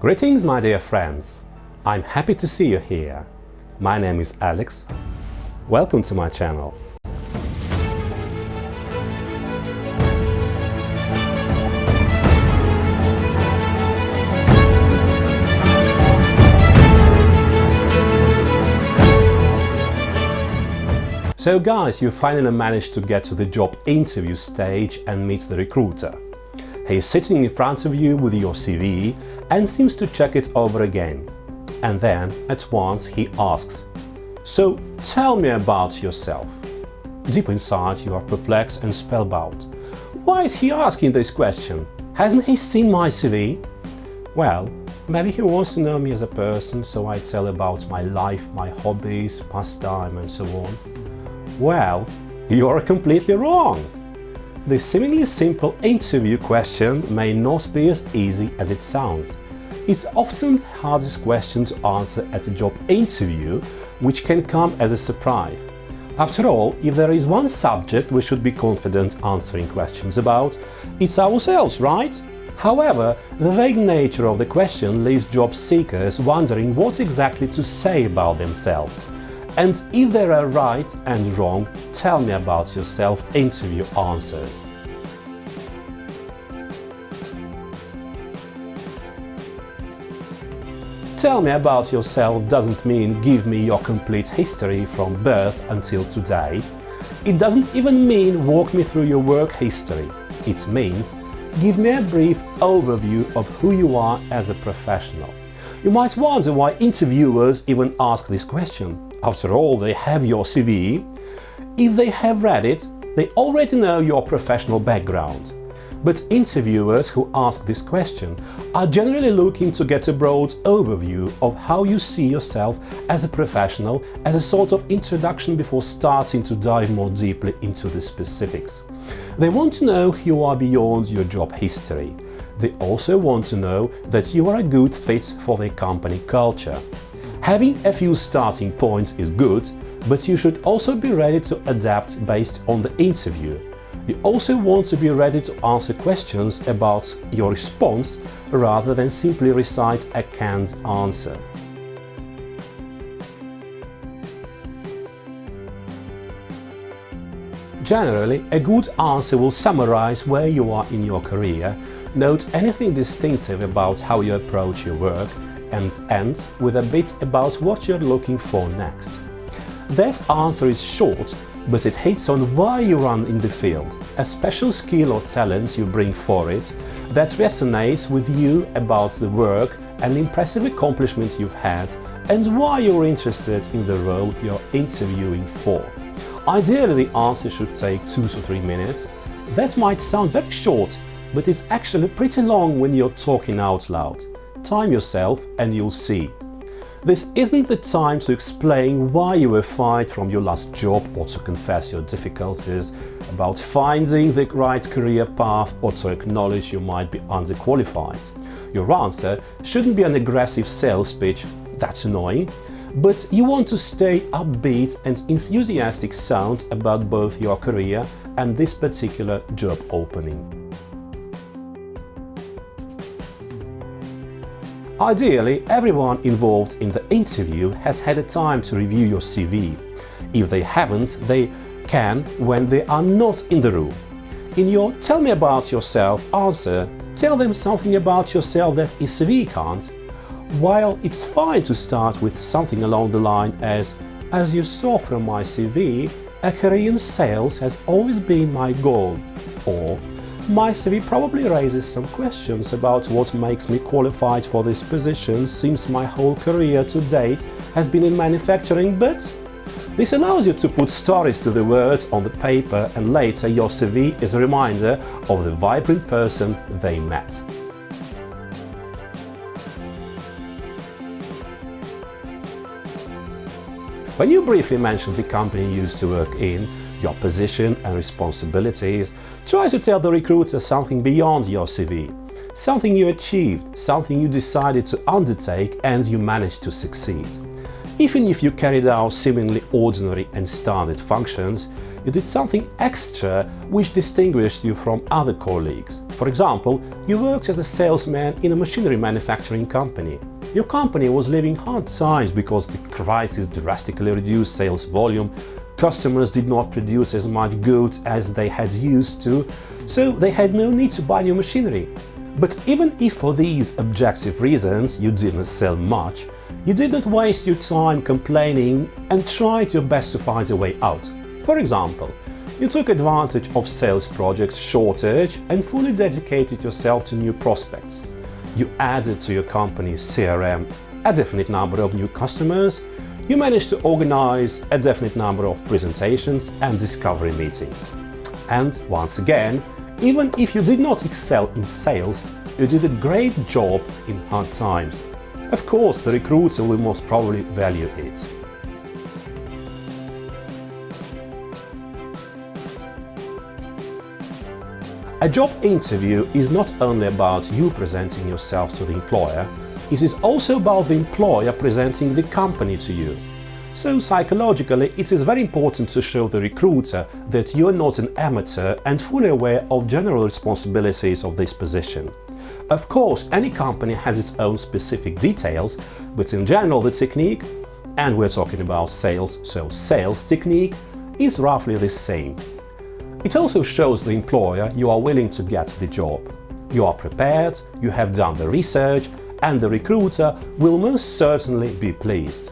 Greetings, my dear friends. I'm happy to see you here. My name is Alex. Welcome to my channel. So guys, you finally managed to get to the job interview stage and meet the recruiter. He's sitting in front of you with your CV and seems to check it over again. And then, at once, he asks, "So, tell me about yourself." Deep inside, you are perplexed and spellbound. Why is he asking this question? Hasn't he seen my CV? Well, maybe he wants to know me as a person, so I tell about my life, my hobbies, pastime, and so on. Well, you're completely wrong. This seemingly simple interview question may not be as easy as it sounds. It's often the hardest question to answer at a job interview, which can come as a surprise. After all, if there is one subject we should be confident answering questions about, it's ourselves, right? However, the vague nature of the question leaves job seekers wondering what exactly to say about themselves. And if there are right and wrong, tell me about yourself interview answers. Tell me about yourself doesn't mean give me your complete history from birth until today. It doesn't even mean walk me through your work history. It means give me a brief overview of who you are as a professional. You might wonder why interviewers even ask this question. After all, they have your CV. If they have read it, they already know your professional background. But interviewers who ask this question are generally looking to get a broad overview of how you see yourself as a professional, as a sort of introduction before starting to dive more deeply into the specifics. They want to know who you are beyond your job history. They also want to know that you are a good fit for their company culture. Having a few starting points is good, but you should also be ready to adapt based on the interview. You also want to be ready to answer questions about your response rather than simply recite a canned answer. Generally, a good answer will summarize where you are in your career, note anything distinctive about how you approach your work, and end with a bit about what you're looking for next. That answer is short, but it hits on why you run in the field, a special skill or talent you bring for it that resonates with you about the work, an impressive accomplishment you've had, and why you're interested in the role you're interviewing for. Ideally, the answer should take 2 to 3 minutes. That might sound very short, but it's actually pretty long when you're talking out loud. Time yourself and you'll see. This isn't the time to explain why you were fired from your last job or to confess your difficulties about finding the right career path or to acknowledge you might be underqualified. Your answer shouldn't be an aggressive sales pitch, that's annoying, but you want to stay upbeat and enthusiastic sound about both your career and this particular job opening. Ideally, everyone involved in the interview has had a time to review your CV. If they haven't, they can when they are not in the room. In your "tell me about yourself" answer, tell them something about yourself that a CV can't. While it's fine to start with something along the line as you saw from my CV, a career in sales has always been my goal," or "My CV probably raises some questions about what makes me qualified for this position since my whole career to date has been in manufacturing, but..." This allows you to put stories to the words on the paper, and later your CV is a reminder of the vibrant person they met. When you briefly mention the company you used to work in, your position and responsibilities, try to tell the recruiter something beyond your CV. Something you achieved, something you decided to undertake and you managed to succeed. Even if you carried out seemingly ordinary and standard functions, You did something extra which distinguished you from other colleagues. For example, you worked as a salesman in a machinery manufacturing company. Your company was living hard times because the crisis drastically reduced sales volume. Customers did not produce as much goods as they had used to, so they had no need to buy new machinery. But even if for these objective reasons you didn't sell much, you didn't waste your time complaining and tried your best to find a way out. For example, you took advantage of sales project shortage and fully dedicated yourself to new prospects. You added to your company's CRM a definite number of new customers. You managed to organize a definite number of presentations and discovery meetings. And once again, even if you did not excel in sales, you did a great job in hard times. Of course, the recruiter will most probably value it. A job interview is not only about you presenting yourself to the employer, it is also about the employer presenting the company to you. So psychologically, it is very important to show the recruiter that you are not an amateur and fully aware of general responsibilities of this position. Of course, any company has its own specific details, but in general the technique, and we're talking about sales, so sales technique, is roughly the same. It also shows the employer you are willing to get the job. You are prepared, you have done the research, and the recruiter will most certainly be pleased.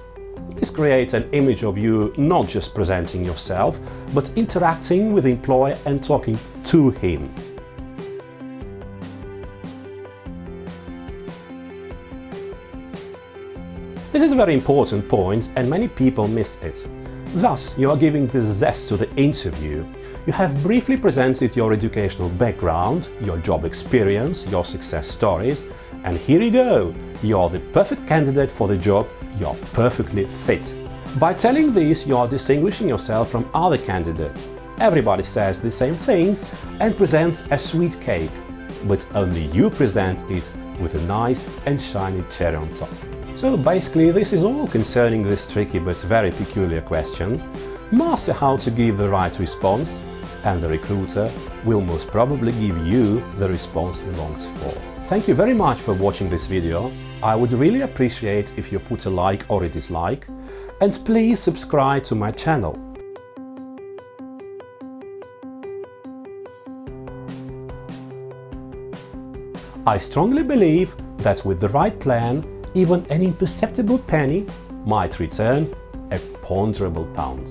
This creates an image of you not just presenting yourself, but interacting with the employer and talking to him. This is a very important point and many people miss it. Thus, you are giving the zest to the interview. You have briefly presented your educational background, your job experience, your success stories, and here you go! You're the perfect candidate for the job, you're perfectly fit. By telling this, you are distinguishing yourself from other candidates. Everybody says the same things and presents a sweet cake, but only you present it with a nice and shiny cherry on top. So basically, this is all concerning this tricky but very peculiar question. Master how to give the right response, and the recruiter will most probably give you the response he longs for. Thank you very much for watching this video. I would really appreciate if you put a like or a dislike, and please subscribe to my channel. I strongly believe that with the right plan, even an imperceptible penny might return a ponderable pound.